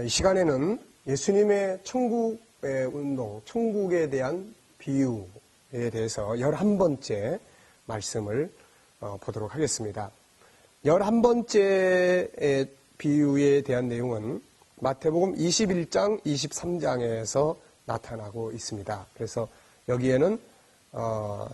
이 시간에는 예수님의 천국의 운동, 천국에 대한 비유에 대해서 11번째 말씀을 보도록 하겠습니다. 11번째 비유에 대한 내용은 마태복음 21장, 23장에서 나타나고 있습니다. 그래서 여기에는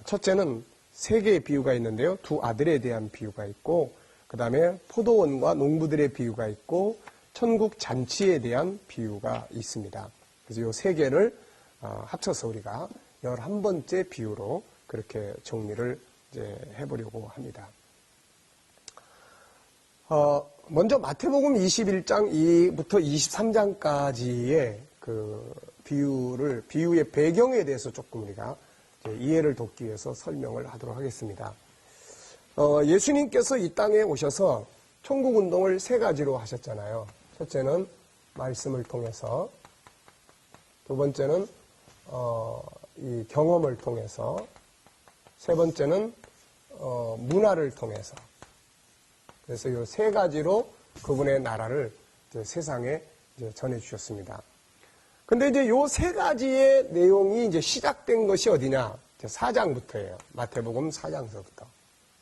첫째는 세 개의 비유가 있는데요. 두 아들에 대한 비유가 있고, 그 다음에 포도원과 농부들의 비유가 있고, 천국 잔치에 대한 비유가 있습니다. 그래서 이 세 개를 합쳐서 우리가 11번째 비유로 그렇게 정리를 이제 해보려고 합니다. 먼저 마태복음 21장 2부터 23장까지의 그 비유의 배경에 대해서 조금 우리가 이해를 돕기 위해서 설명을 하도록 하겠습니다. 예수님께서 이 땅에 오셔서 천국 운동을 세 가지로 하셨잖아요. 첫째는 말씀을 통해서, 두 번째는 이 경험을 통해서, 세 번째는 문화를 통해서. 그래서 이 세 가지로 그분의 나라를 이제 세상에 이제 전해주셨습니다. 근데 이제 요 세 가지의 내용이 이제 시작된 것이 어디냐? 4장부터예요. 마태복음 4장서부터.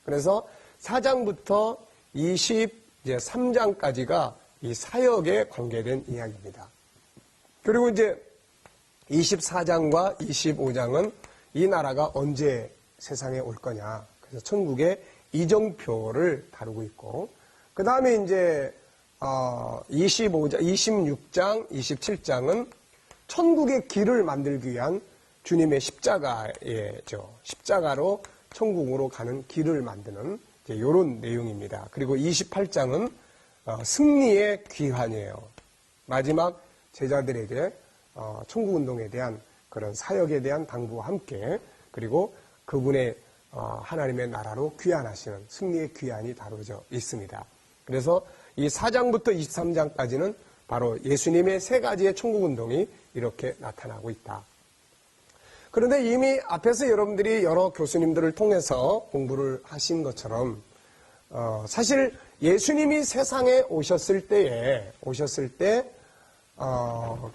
그래서 4장부터 23장까지가 이 사역에 관계된 이야기입니다. 그리고 이제 24장과 25장은 이 나라가 언제 세상에 올 거냐. 그래서 천국의 이정표를 다루고 있고, 그 다음에 이제 26장, 27장은 천국의 길을 만들기 위한 주님의 십자가예죠. 십자가로 천국으로 가는 길을 만드는 이런 내용입니다. 그리고 28장은 승리의 귀환이에요. 마지막 제자들에게 천국운동에 대한 그런 사역에 대한 당부와 함께, 그리고 그분의 하나님의 나라로 귀환하시는 승리의 귀환이 다루어져 있습니다. 그래서 이 4장부터 23장까지는 바로 예수님의 세 가지의 천국운동이 이렇게 나타나고 있다. 그런데 이미 앞에서 여러분들이 여러 교수님들을 통해서 공부를 하신 것처럼 사실 예수님이 세상에 오셨을 때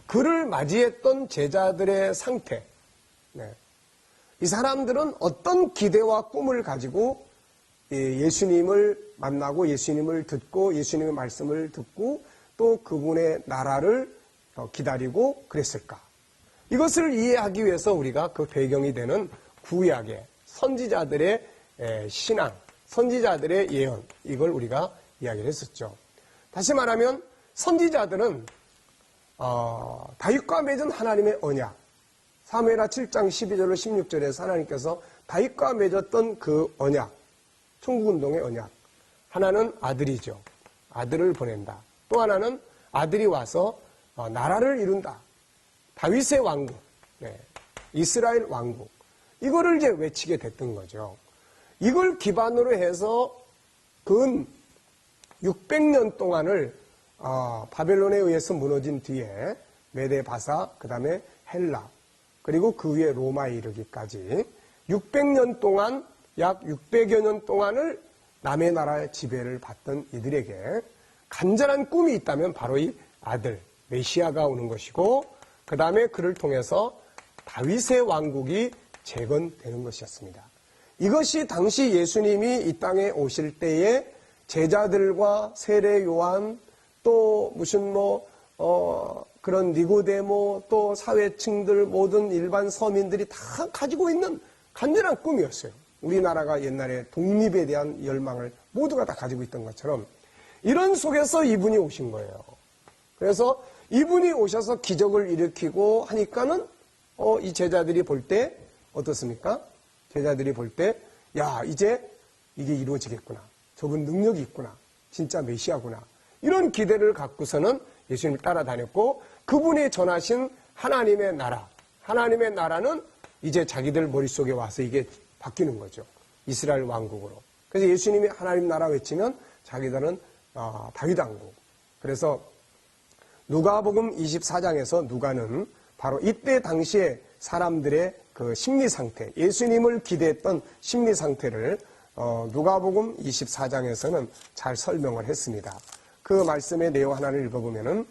그를 맞이했던 제자들의 상태, 이 사람들은 어떤 기대와 꿈을 가지고 예수님을 만나고 예수님을 듣고 예수님의 말씀을 듣고 또 그분의 나라를 기다리고 그랬을까? 이것을 이해하기 위해서 우리가 그 배경이 되는 구약의 선지자들의 신앙, 선지자들의 예언, 이걸 우리가 이야기를 했었죠. 다시 말하면 선지자들은 다윗과 맺은 하나님의 언약, 사무엘하 7장 12절로 16절에서 하나님께서 다윗과 맺었던 그 언약, 천국운동의 언약, 하나는 아들이죠. 아들을 보낸다. 또 하나는 아들이 와서 나라를 이룬다. 다윗의 왕국, 이스라엘 왕국, 이거를 이제 외치게 됐던 거죠. 이걸 기반으로 해서 근 600년 동안을 바벨론에 의해서 무너진 뒤에 메데 바사, 그 다음에 헬라, 그리고 그 위에 로마에 이르기까지 600년 동안, 약 600여 년 동안을 남의 나라의 지배를 받던 이들에게 간절한 꿈이 있다면 바로 이 아들, 메시아가 오는 것이고, 그 다음에 그를 통해서 다윗의 왕국이 재건되는 것이었습니다. 이것이 당시 예수님이 이 땅에 오실 때에 제자들과 세례 요한, 또 무슨 그런 니고데모, 또 사회층들, 모든 일반 서민들이 다 가지고 있는 간절한 꿈이었어요. 우리나라가 옛날에 독립에 대한 열망을 모두가 다 가지고 있던 것처럼 이런 속에서 이분이 오신 거예요. 그래서 이분이 오셔서 기적을 일으키고 하니까는 이 제자들이 볼 때 어떻습니까? 제자들이 볼 때 야, 이제 이게 이루어지겠구나. 저분 능력이 있구나. 진짜 메시아구나. 이런 기대를 갖고서는 예수님을 따라다녔고, 그분이 전하신 하나님의 나라, 하나님의 나라는 이제 자기들 머릿속에 와서 이게 바뀌는 거죠. 이스라엘 왕국으로. 그래서 예수님이 하나님 나라 외치면 자기들은 다윗 왕국. 그래서 누가복음 24장에서 누가는 바로 이때 당시에 사람들의 그 심리 상태, 예수님을 기대했던 심리 상태를 누가복음 24장에서는 잘 설명을 했습니다. 그 말씀의 내용 하나를 읽어보면은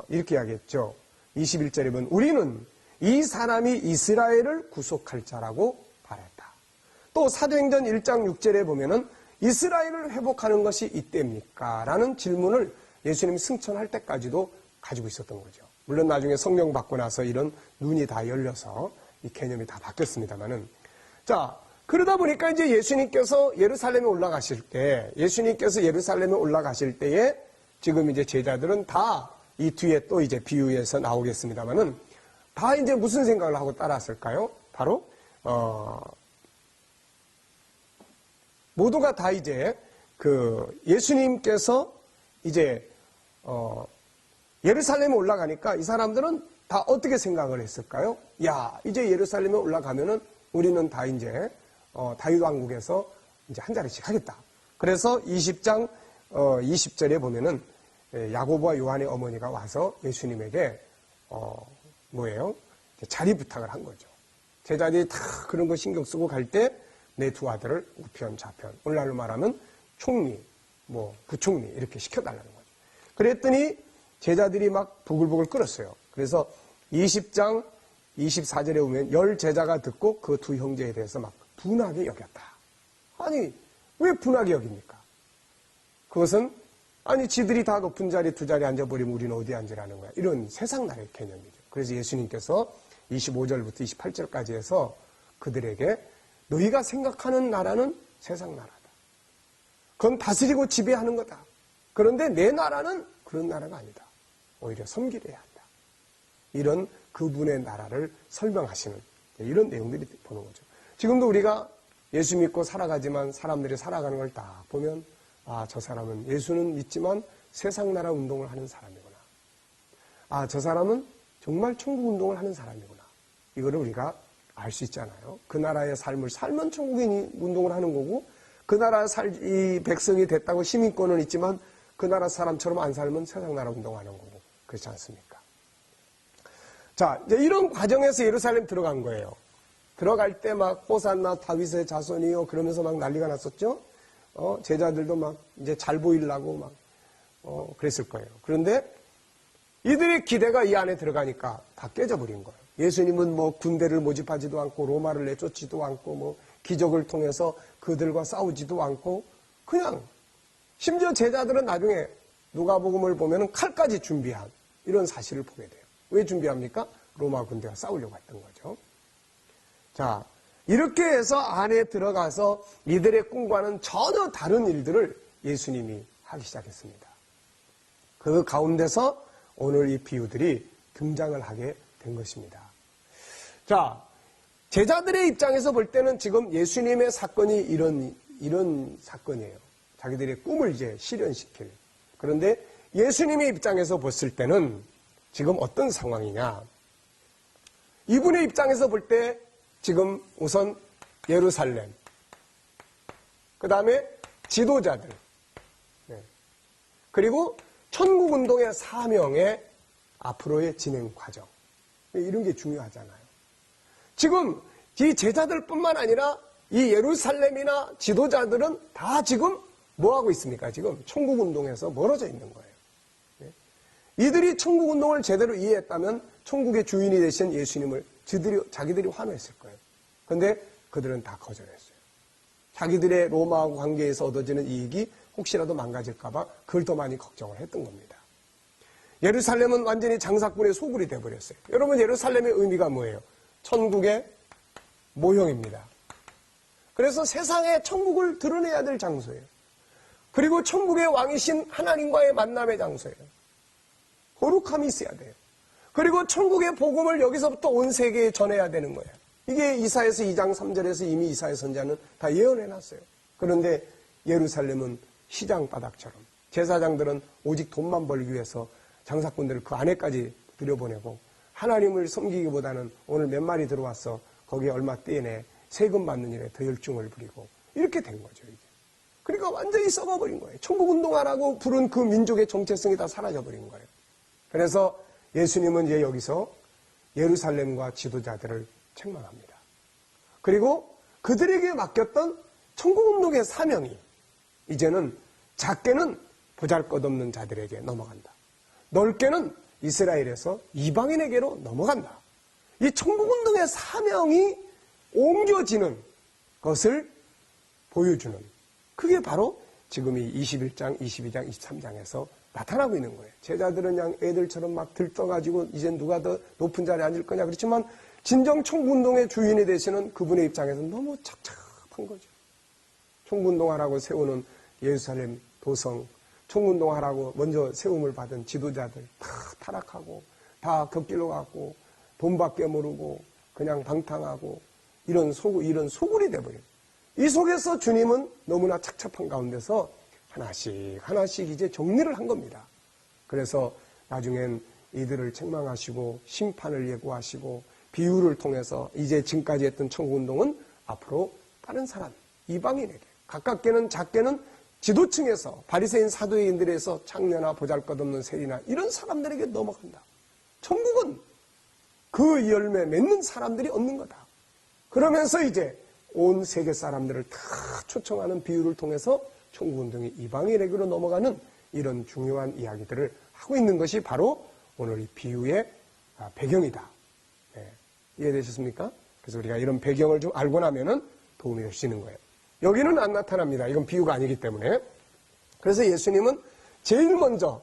이렇게 이야기했죠. 21절에 보면 우리는 이 사람이 이스라엘을 구속할 자라고 바랬다. 또 사도행전 1장 6절에 보면은 이스라엘을 회복하는 것이 이때입니까? 라는 질문을 예수님이 승천할 때까지도 가지고 있었던 거죠. 물론 나중에 성령 받고 나서 이런 눈이 다 열려서 이 개념이 다 바뀌었습니다만은. 자, 그러다 보니까 이제 예수님께서 예루살렘에 올라가실 때에 지금 이제 제자들은 다 이 뒤에 또 이제 비유에서 나오겠습니다만은 다 이제 무슨 생각을 하고 따라왔을까요? 바로, 모두가 다 이제 예수님께서 이제, 예루살렘에 올라가니까 이 사람들은 다 어떻게 생각을 했을까요? 야, 이제 예루살렘에 올라가면은 우리는 다 이제, 다윗 왕국에서 이제 한 자리씩 하겠다. 그래서 20장, 20절에 보면은 야고보와 요한의 어머니가 와서 예수님에게, 자리 부탁을 한 거죠. 제자들이 다 그런 거 신경 쓰고 갈 때 내 두 아들을 우편, 좌편, 오늘날로 말하면 총리, 부총리 이렇게 시켜달라는 거죠. 그랬더니 제자들이 막 부글부글 끓었어요. 그래서 20장 24절에 보면 10 제자가 듣고 그 두 형제에 대해서 막 분하게 여겼다. 아니, 왜 분하게 여깁니까? 그것은 지들이 다 높은 자리 두 자리에 앉아버리면 우리는 어디 앉으라는 거야. 이런 세상 나라의 개념이죠. 그래서 예수님께서 25절부터 28절까지 해서 그들에게 너희가 생각하는 나라는 세상 나라다. 그건 다스리고 지배하는 거다. 그런데 내 나라는 그런 나라가 아니다. 오히려 섬기려 해야 한다. 이런 그분의 나라를 설명하시는 이런 내용들이 보는 거죠. 지금도 우리가 예수 믿고 살아가지만 사람들이 살아가는 걸 다 보면 저 사람은 예수는 믿지만 세상 나라 운동을 하는 사람이구나. 저 사람은 정말 천국 운동을 하는 사람이구나. 이거를 우리가 알 수 있잖아요. 그 나라의 삶을 살면 천국인 운동을 하는 거고 그 나라 이 백성이 됐다고 시민권은 있지만 그 나라 사람처럼 안 살면 세상 나라 운동하는 거고 그렇지 않습니까? 자, 이제 이런 과정에서 예루살렘 들어간 거예요. 들어갈 때 막 호산나 다윗의 자손이요 그러면서 막 난리가 났었죠. 제자들도 막 이제 잘 보이려고 막 그랬을 거예요. 그런데 이들의 기대가 이 안에 들어가니까 다 깨져버린 거예요. 예수님은 군대를 모집하지도 않고 로마를 내쫓지도 않고 기적을 통해서 그들과 싸우지도 않고 그냥 심지어 제자들은 나중에 누가복음을 보면 칼까지 준비한 이런 사실을 보게 돼요. 왜 준비합니까? 로마 군대와 싸우려고 했던 거죠. 자, 이렇게 해서 안에 들어가서 이들의 꿈과는 전혀 다른 일들을 예수님이 하기 시작했습니다. 그 가운데서 오늘 이 비유들이 등장을 하게 된 것입니다. 자, 제자들의 입장에서 볼 때는 지금 예수님의 사건이 이런 사건이에요. 자기들의 꿈을 이제 실현시킬. 그런데 예수님의 입장에서 봤을 때는 지금 어떤 상황이냐. 이분의 입장에서 볼 때 지금 우선 예루살렘, 그 다음에 지도자들, 그리고 천국운동의 사명의 앞으로의 진행 과정. 이런 게 중요하잖아요. 지금 이 제자들뿐만 아니라 이 예루살렘이나 지도자들은 다 지금 뭐하고 있습니까? 지금 천국운동에서 멀어져 있는 거예요. 이들이 천국운동을 제대로 이해했다면 천국의 주인이 되신 예수님을 자기들이 환호했을 거예요. 그런데 그들은 다 거절했어요. 자기들의 로마하고 관계에서 얻어지는 이익이 혹시라도 망가질까봐 그걸 더 많이 걱정을 했던 겁니다. 예루살렘은 완전히 장사꾼의 소굴이 되어버렸어요. 여러분, 예루살렘의 의미가 뭐예요? 천국의 모형입니다. 그래서 세상에 천국을 드러내야 될 장소예요. 그리고 천국의 왕이신 하나님과의 만남의 장소예요. 거룩함이 있어야 돼요. 그리고 천국의 복음을 여기서부터 온 세계에 전해야 되는 거예요. 이게 이사야서 2장 3절에서 이미 이사야 선지자는 다 예언해놨어요. 그런데 예루살렘은 시장 바닥처럼 제사장들은 오직 돈만 벌기 위해서 장사꾼들을 그 안에까지 들여보내고 하나님을 섬기기보다는 오늘 몇 마리 들어왔어 거기에 얼마 떼내 세금 받는 일에 더 열중을 부리고 이렇게 된 거죠. 이게. 그러니까 완전히 썩어버린 거예요. 천국운동하라고 부른 그 민족의 정체성이 다 사라져버린 거예요. 그래서 예수님은 이제 여기서 예루살렘과 지도자들을 책망합니다. 그리고 그들에게 맡겼던 천국운동의 사명이 이제는 작게는 보잘것없는 자들에게 넘어간다. 넓게는 이스라엘에서 이방인에게로 넘어간다. 이 천국운동의 사명이 옮겨지는 것을 보여주는, 그게 바로 지금 이 21장, 22장, 23장에서 나타나고 있는 거예요. 제자들은 그냥 애들처럼 막 들떠가지고 이제 누가 더 높은 자리에 앉을 거냐. 그렇지만 진정 천국운동의 주인이 되시는 그분의 입장에서는 너무 착잡한 거죠. 천국운동하라고 세우는 예루살렘 도성, 천국운동하라고 먼저 세움을 받은 지도자들 다 타락하고 다 곁길로 가고 돈밖에 모르고 그냥 방탕하고 이런 소굴이 돼버려요. 이 속에서 주님은 너무나 착잡한 가운데서 하나씩 이제 정리를 한 겁니다. 그래서 나중엔 이들을 책망하시고 심판을 예고하시고 비유를 통해서 이제 지금까지 했던 천국운동은 앞으로 다른 사람, 이방인에게, 가깝게는 작게는 지도층에서 바리새인 사두개인들에서 창녀나 보잘것없는 세리나 이런 사람들에게 넘어간다. 천국은 그 열매 맺는 사람들이 얻는 거다. 그러면서 이제 온 세계 사람들을 다 초청하는 비유를 통해서 천국운동이 이방인에게로 넘어가는 이런 중요한 이야기들을 하고 있는 것이 바로 오늘 이 비유의 배경이다. 네. 이해되셨습니까? 그래서 우리가 이런 배경을 좀 알고 나면은 도움이 될 수 있는 거예요. 여기는 안 나타납니다. 이건 비유가 아니기 때문에. 그래서 예수님은 제일 먼저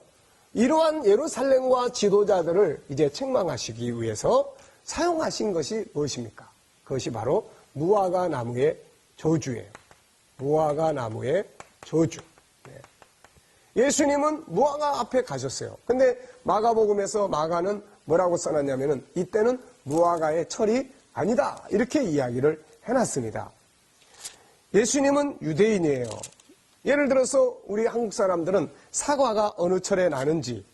이러한 예루살렘과 지도자들을 이제 책망하시기 위해서 사용하신 것이 무엇입니까? 그것이 바로 무화과 나무의 저주예요. 무화과 나무의 저주. 네. 예수님은 무화과 앞에 가셨어요. 근데 마가복음에서 마가는 뭐라고 써놨냐면은 이때는 무화과의 철이 아니다. 이렇게 이야기를 해놨습니다. 예수님은 유대인이에요. 예를 들어서 우리 한국 사람들은 사과가 어느 철에 나는지,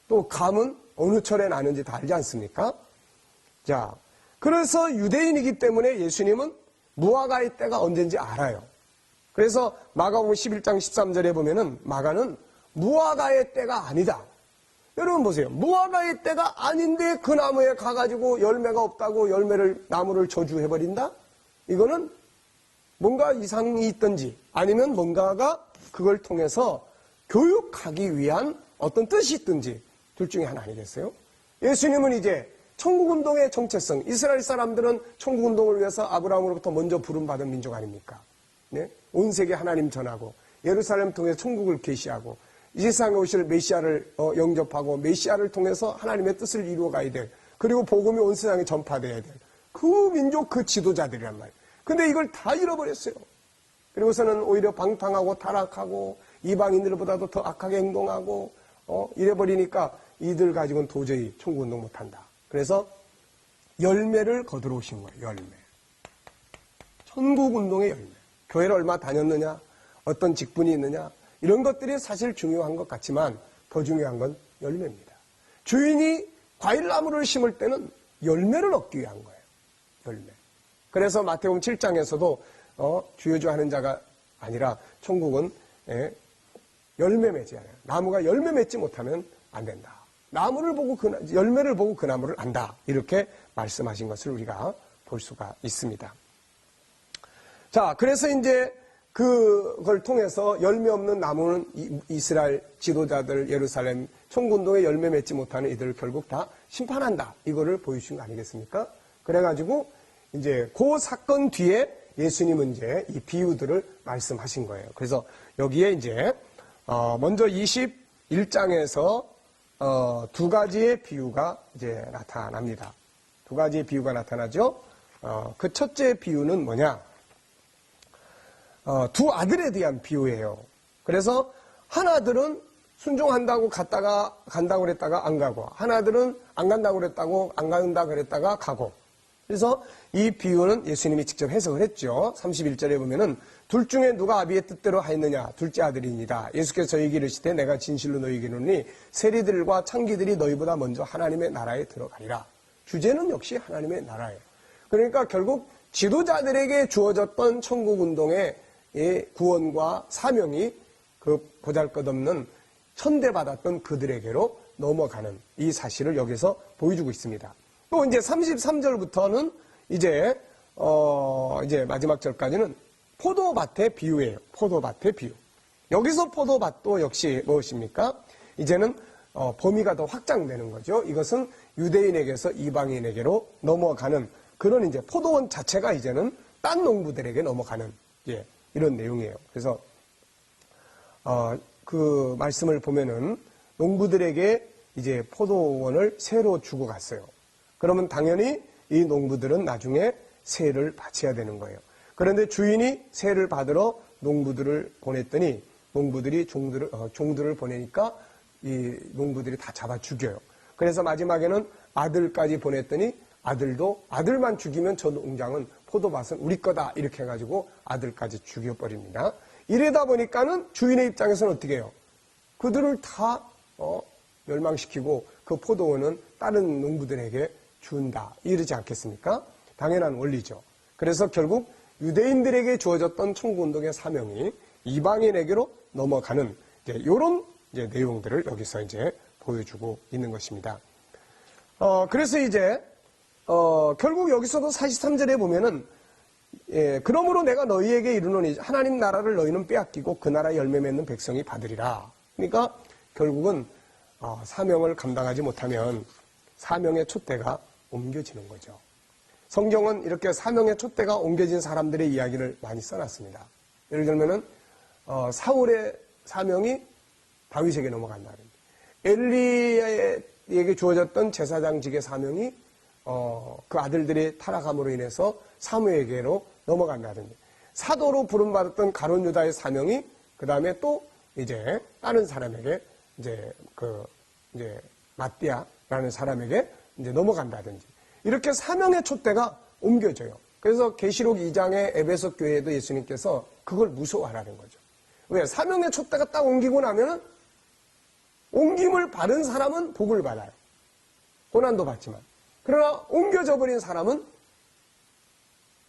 또 감은 어느 철에 나는지 다 알지 않습니까? 자, 그래서 유대인이기 때문에 예수님은 무화과의 때가 언젠지 알아요. 그래서 마가복음 11장 13절에 보면은 마가는 무화과의 때가 아니다. 여러분 보세요. 무화과의 때가 아닌데 그 나무에 가가지고 열매가 없다고 나무를 저주해버린다? 이거는 뭔가 이상이 있든지 아니면 뭔가가 그걸 통해서 교육하기 위한 어떤 뜻이 있든지 둘 중에 하나 아니겠어요? 예수님은 이제 천국운동의 정체성, 이스라엘 사람들은 천국운동을 위해서 아브라함으로부터 먼저 부름받은 민족 아닙니까? 네? 온 세계 하나님 전하고 예루살렘 통해서 천국을 계시하고 이 세상에 오실 메시아를 영접하고 메시아를 통해서 하나님의 뜻을 이루어가야 될, 그리고 복음이 온 세상에 전파돼야 될 그 민족, 그 지도자들이란 말이에요. 근데 이걸 다 잃어버렸어요. 그리고서는 오히려 방탕하고 타락하고 이방인들보다도 더 악하게 행동하고 이래버리니까 이들 가지고는 도저히 천국운동 못한다. 그래서 열매를 거두러 오신 거예요. 열매. 천국운동의 열매. 교회를 얼마 다녔느냐, 어떤 직분이 있느냐, 이런 것들이 사실 중요한 것 같지만 더 중요한 건 열매입니다. 주인이 과일나무를 심을 때는 열매를 얻기 위한 거예요. 열매. 그래서 마태복음 7장에서도 주여주 하는 자가 아니라 천국은 열매 맺어야 해요. 나무가 열매 맺지 못하면 안 된다. 열매를 보고 그 나무를 안다. 이렇게 말씀하신 것을 우리가 볼 수가 있습니다. 자, 그래서 이제 그걸 통해서 열매 없는 나무는 이스라엘 지도자들, 예루살렘 천국운동에 열매 맺지 못하는 이들을 결국 다 심판한다. 이거를 보여주신 거 아니겠습니까? 그래가지고 이제 그 사건 뒤에 예수님은 이제 이 비유들을 말씀하신 거예요. 그래서 여기에 이제 먼저 21장에서 두 가지의 비유가 이제 나타납니다. 두 가지의 비유가 나타나죠. 그 첫째 비유는 뭐냐? 두 아들에 대한 비유예요. 그래서 하나들은 순종한다고 간다고 그랬다가 안 가고, 하나들은 안 간다고 그랬다고 안 간다 그랬다가 가고. 그래서 이 비유는 예수님이 직접 해석을 했죠. 31절에 보면은 둘 중에 누가 아비의 뜻대로 하였느냐? 둘째 아들이니라. 예수께서 저희에게 이르시되 내가 진실로 너희에게 이르노니 세리들과 창기들이 너희보다 먼저 하나님의 나라에 들어가리라. 주제는 역시 하나님의 나라예요. 그러니까 결국 지도자들에게 주어졌던 천국운동의 구원과 사명이 그 보잘것없는 천대받았던 그들에게로 넘어가는 이 사실을 여기서 보여주고 있습니다. 또 이제 33절부터는 이제 마지막 절까지는 포도밭의 비유예요. 포도밭의 비유. 여기서 포도밭도 역시 무엇입니까? 이제는 범위가 더 확장되는 거죠. 이것은 유대인에게서 이방인에게로 넘어가는 그런 이제 포도원 자체가 이제는 딴 농부들에게 넘어가는 이런 내용이에요. 그래서 그 말씀을 보면은 농부들에게 이제 포도원을 새로 주고 갔어요. 그러면 당연히 이 농부들은 나중에 세를 바쳐야 되는 거예요. 그런데 주인이 세를 받으러 농부들을 보냈더니 농부들이 종들을 보내니까 이 농부들이 다 잡아 죽여요. 그래서 마지막에는 아들까지 보냈더니 아들도 아들만 죽이면 저 농장은 포도밭은 우리 거다 이렇게 해가지고 아들까지 죽여버립니다. 이러다 보니까는 주인의 입장에서는 어떻게 해요? 그들을 다 멸망시키고 그 포도원은 다른 농부들에게 준다 이러지 않겠습니까? 당연한 원리죠. 그래서 결국 유대인들에게 주어졌던 천국운동의 사명이 이방인에게로 넘어가는 이런 내용들을 여기서 이제 보여주고 있는 것입니다. 그래서 이제 결국 여기서도 43절에 보면은 그러므로 내가 너희에게 이르노니 하나님 나라를 너희는 빼앗기고 그 나라 열매 맺는 백성이 받으리라. 그러니까 결국은 사명을 감당하지 못하면 사명의 촛대가 옮겨지는 거죠. 성경은 이렇게 사명의 촛대가 옮겨진 사람들의 이야기를 많이 써놨습니다. 예를 들면은 사울의 사명이 다윗에게 넘어간다는, 엘리야에게 주어졌던 제사장직의 사명이 그 아들들의 타락함으로 인해서 사무엘에게로 넘어간다든지, 사도로 부름받았던 가룟 유다의 사명이 그 다음에 또 이제 다른 사람에게 이제 마띠아라는 사람에게 이제 넘어간다든지, 이렇게 사명의 촛대가 옮겨져요. 그래서 계시록 2장의 에베소 교회에도 예수님께서 그걸 무서워하라는 거죠. 왜? 사명의 촛대가 딱 옮기고 나면은 옮김을 받은 사람은 복을 받아요. 고난도 받지만. 그러나 옮겨져 버린 사람은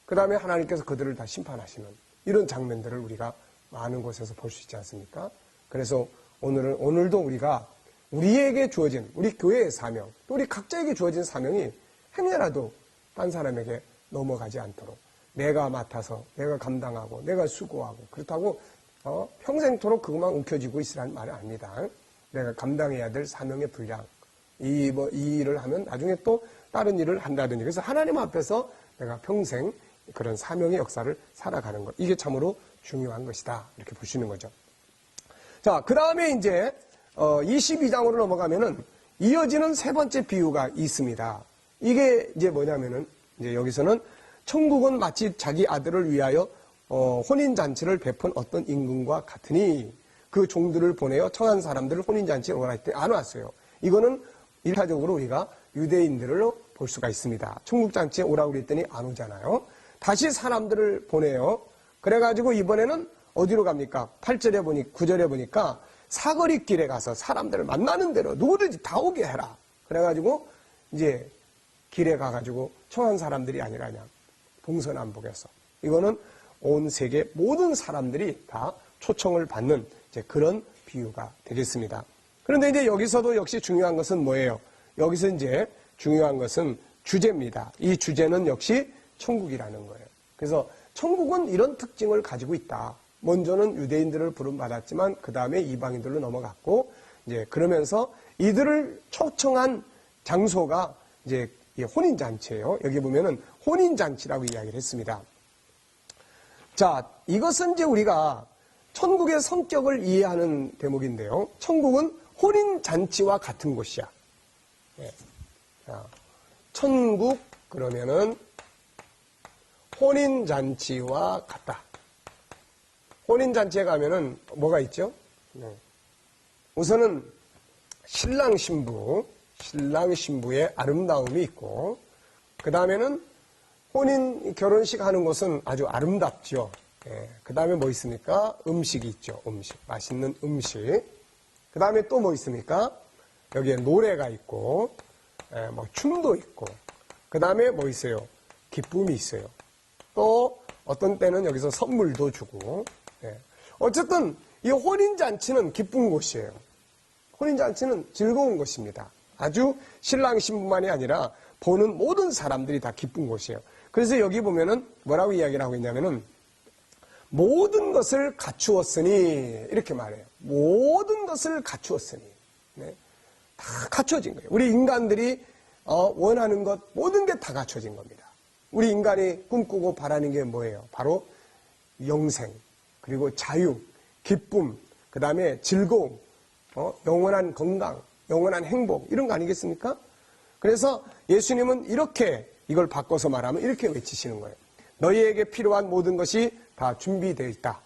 그 다음에 하나님께서 그들을 다 심판하시는 이런 장면들을 우리가 많은 곳에서 볼 수 있지 않습니까? 그래서 오늘도 우리가 우리에게 주어진 우리 교회의 사명, 또 우리 각자에게 주어진 사명이 행여라도 딴 사람에게 넘어가지 않도록 내가 맡아서 내가 감당하고 내가 수고하고 그렇다고 평생토록 그것만 움켜쥐고 있으라는 말은 아닙니다. 내가 감당해야 될 사명의 분량, 이 일을 하면 나중에 또 다른 일을 한다든지, 그래서 하나님 앞에서 내가 평생 그런 사명의 역사를 살아가는 것, 이게 참으로 중요한 것이다 이렇게 보시는 거죠. 자, 그 다음에 이제 22장으로 넘어가면은 이어지는 세 번째 비유가 있습니다. 이게 이제 뭐냐면은 이제 여기서는 천국은 마치 자기 아들을 위하여 혼인잔치를 베푼 어떤 임금과 같으니 그 종들을 보내어 청한 사람들을 혼인잔치에 오라 할 때 안 왔어요. 이거는 일차적으로 우리가 유대인들로 볼 수가 있습니다. 천국잔치에 오라고 그랬더니 안 오잖아요. 다시 사람들을 보내요. 그래가지고 이번에는 어디로 갑니까? 9절에 보니까 사거리 길에 가서 사람들을 만나는 대로 누구든지 다 오게 해라. 그래가지고 이제 길에 가가지고 청한 사람들이 아니라 그냥 동서남북에서, 이거는 온 세계 모든 사람들이 다 초청을 받는 이제 그런 비유가 되겠습니다. 그런데 이제 여기서도 역시 중요한 것은 뭐예요? 여기서 이제 중요한 것은 주제입니다. 이 주제는 역시 천국이라는 거예요. 그래서 천국은 이런 특징을 가지고 있다. 먼저는 유대인들을 부름받았지만 그 다음에 이방인들로 넘어갔고, 이제 그러면서 이들을 초청한 장소가 이제 혼인잔치예요. 여기 보면은 혼인잔치라고 이야기를 했습니다. 자, 이것은 이제 우리가 천국의 성격을 이해하는 대목인데요. 천국은 혼인잔치와 같은 곳이야. 네. 자, 천국 그러면은 혼인잔치와 같다. 혼인잔치에 가면은 뭐가 있죠? 네. 우선은 신랑 신부의 아름다움이 있고, 그 다음에는 결혼식 하는 곳은 아주 아름답죠. 예, 그 다음에 뭐 있습니까? 음식이 있죠. 맛있는 음식. 그 다음에 또 뭐 있습니까? 여기에 노래가 있고, 뭐 춤도 있고, 그 다음에 뭐 있어요? 기쁨이 있어요. 또 어떤 때는 여기서 선물도 주고, 예. 어쨌든 이 혼인잔치는 기쁜 곳이에요. 혼인잔치는 즐거운 곳입니다. 아주 신랑 신부만이 아니라 보는 모든 사람들이 다 기쁜 곳이에요. 그래서 여기 보면은 뭐라고 이야기를 하고 있냐면은 모든 것을 갖추었으니 이렇게 말해요. 모든 것을 갖추었으니. 네. 다 갖춰진 거예요. 우리 인간들이 원하는 것 모든 게 다 갖춰진 겁니다. 우리 인간이 꿈꾸고 바라는 게 뭐예요? 바로 영생, 그리고 자유, 기쁨, 그 다음에 즐거움, 영원한 건강, 영원한 행복, 이런 거 아니겠습니까? 그래서 예수님은 이렇게 이걸 바꿔서 말하면 이렇게 외치시는 거예요. 너희에게 필요한 모든 것이 다 준비되어 있다.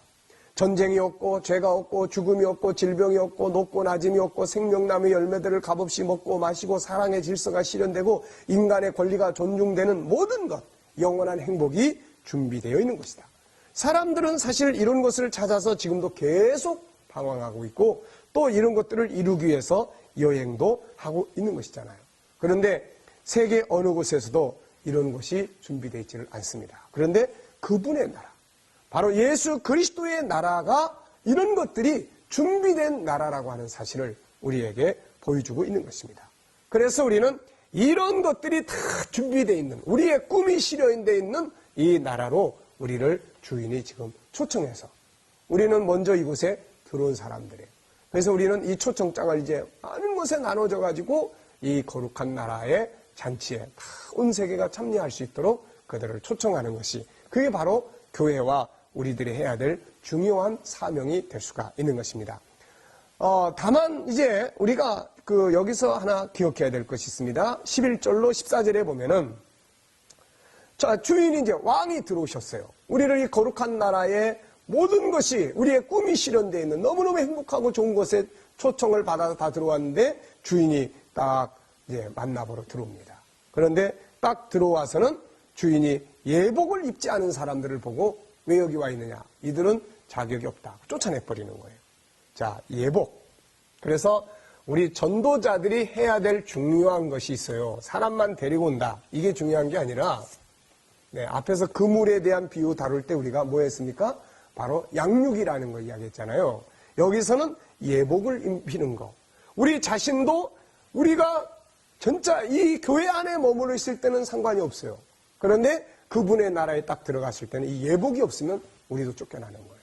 전쟁이 없고 죄가 없고 죽음이 없고 질병이 없고 높고 낮음이 없고 생명나무의 열매들을 값없이 먹고 마시고 사랑의 질서가 실현되고 인간의 권리가 존중되는 모든 것, 영원한 행복이 준비되어 있는 것이다. 사람들은 사실 이런 것을 찾아서 지금도 계속 방황하고 있고 또 이런 것들을 이루기 위해서 여행도 하고 있는 것이잖아요. 그런데 세계 어느 곳에서도 이런 것이 준비되어 있지는 않습니다. 그런데 그분의 나라, 바로 예수 그리스도의 나라가 이런 것들이 준비된 나라라고 하는 사실을 우리에게 보여주고 있는 것입니다. 그래서 우리는 이런 것들이 다 준비되어 있는, 우리의 꿈이 실현되어 있는 이 나라로 우리를 주인이 지금 초청해서 우리는 먼저 이곳에 들어온 사람들이에요. 그래서 우리는 이 초청장을 이제 많은 곳에 나눠져 가지고 이 거룩한 나라의 잔치에 다 온 세계가 참여할 수 있도록 그들을 초청하는 것이, 그게 바로 교회와 우리들이 해야 될 중요한 사명이 될 수가 있는 것입니다. 다만 이제 우리가 여기서 하나 기억해야 될 것이 있습니다. 11절로 14절에 보면은, 자, 주인이 이제 왕이 들어오셨어요. 우리를 이 거룩한 나라의 모든 것이, 우리의 꿈이 실현되어 있는 너무너무 행복하고 좋은 곳에 초청을 받아서 다 들어왔는데 주인이 딱 이제 만나보러 들어옵니다. 그런데 딱 들어와서는 주인이 예복을 입지 않은 사람들을 보고 왜 여기 와 있느냐? 이들은 자격이 없다. 쫓아내버리는 거예요. 자, 예복. 그래서 우리 전도자들이 해야 될 중요한 것이 있어요. 사람만 데리고 온다. 이게 중요한 게 아니라, 앞에서 그물에 대한 비유 다룰 때 우리가 뭐 했습니까? 바로 양육이라는 거 이야기했잖아요. 여기서는 예복을 입히는 거. 우리 자신도 우리가 진짜 이 교회 안에 머물러 있을 때는 상관이 없어요. 그런데 그분의 나라에 딱 들어갔을 때는 이 예복이 없으면 우리도 쫓겨나는 거예요.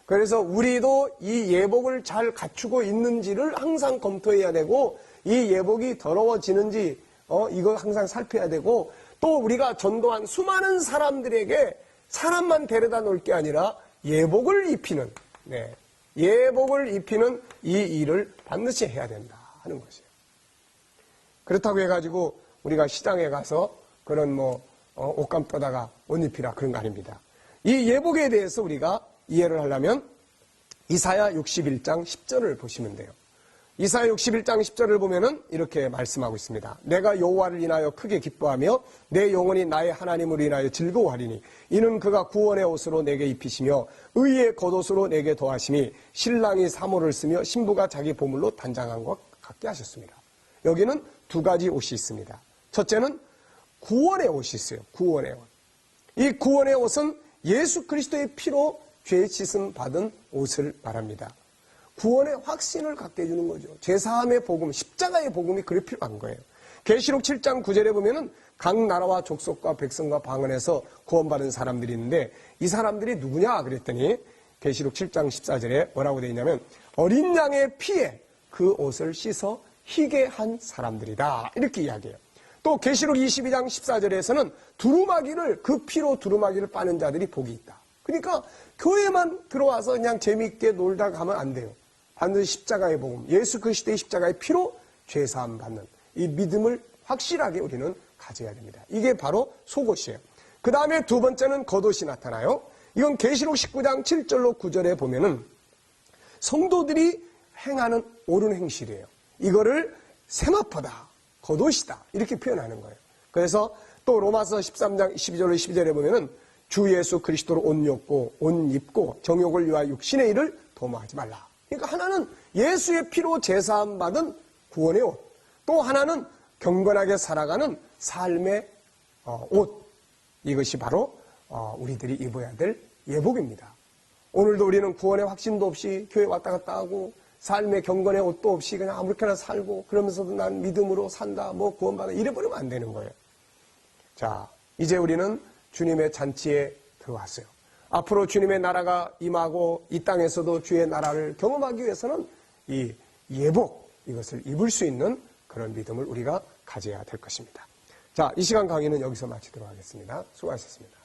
그래서 우리도 이 예복을 잘 갖추고 있는지를 항상 검토해야 되고, 이 예복이 더러워지는지 이거 항상 살펴야 되고, 또 우리가 전도한 수많은 사람들에게 사람만 데려다 놓을 게 아니라 예복을 입히는, 예복을 입히는 이 일을 반드시 해야 된다 하는 것이에요. 그렇다고 해가지고 우리가 시장에 가서 그런 옷감 떠다가 옷 입히라, 그런 거 아닙니다. 이 예복에 대해서 우리가 이해를 하려면 이사야 61장 10절을 보시면 돼요. 이사야 61장 10절을 보면은 이렇게 말씀하고 있습니다. 내가 여호와를 인하여 크게 기뻐하며 내 영혼이 나의 하나님을 인하여 즐거워하리니 이는 그가 구원의 옷으로 내게 입히시며 의의 겉옷으로 내게 더하심이 신랑이 사모를 쓰며 신부가 자기 보물로 단장한 것 같게 하셨습니다. 여기는 두 가지 옷이 있습니다. 첫째는 구원의 옷이 있어요. 구원의 옷. 이 구원의 옷은 예수 그리스도의 피로 죄 씻음 받은 옷을 말합니다. 구원의 확신을 갖게 해주는 거죠. 죄사함의 복음, 십자가의 복음이 그래 필요한 거예요. 계시록 7장 9절에 보면은 각 나라와 족속과 백성과 방언에서 구원받은 사람들이 있는데 이 사람들이 누구냐 그랬더니 계시록 7장 14절에 뭐라고 되어 있냐면 어린 양의 피에 그 옷을 씻어 희게 한 사람들이다. 이렇게 이야기해요. 또 계시록 22장 14절에서는 두루마기를, 그 피로 두루마기를 빠는 자들이 복이 있다. 그러니까 교회만 들어와서 그냥 재미있게 놀다 가면 안 돼요. 반드시 십자가의 복음, 예수 그리스도의 십자가의 피로 죄사함 받는 이 믿음을 확실하게 우리는 가져야 됩니다. 이게 바로 속옷이에요. 그 다음에 두 번째는 겉옷이 나타나요. 이건 계시록 19장 7절로 9절에 보면은 성도들이 행하는 옳은 행실이에요. 이거를 세마포다, 겉옷이다, 이렇게 표현하는 거예요. 그래서 또 로마서 13장 12절로 12절에 보면은 주 예수 그리스도로 옷 입고 정욕을 위하여 육신의 일을 도모하지 말라. 그러니까 하나는 예수의 피로 제사함 받은 구원의 옷, 또 하나는 경건하게 살아가는 삶의 옷. 이것이 바로 우리들이 입어야 될 예복입니다. 오늘도 우리는 구원의 확신도 없이 교회 왔다 갔다 하고 삶의 경건의 옷도 없이 그냥 아무렇게나 살고 그러면서도 난 믿음으로 산다, 구원받아, 이래버리면 안 되는 거예요. 자, 이제 우리는 주님의 잔치에 들어왔어요. 앞으로 주님의 나라가 임하고 이 땅에서도 주의 나라를 경험하기 위해서는 이 예복, 이것을 입을 수 있는 그런 믿음을 우리가 가져야 될 것입니다. 자, 이 시간 강의는 여기서 마치도록 하겠습니다. 수고하셨습니다.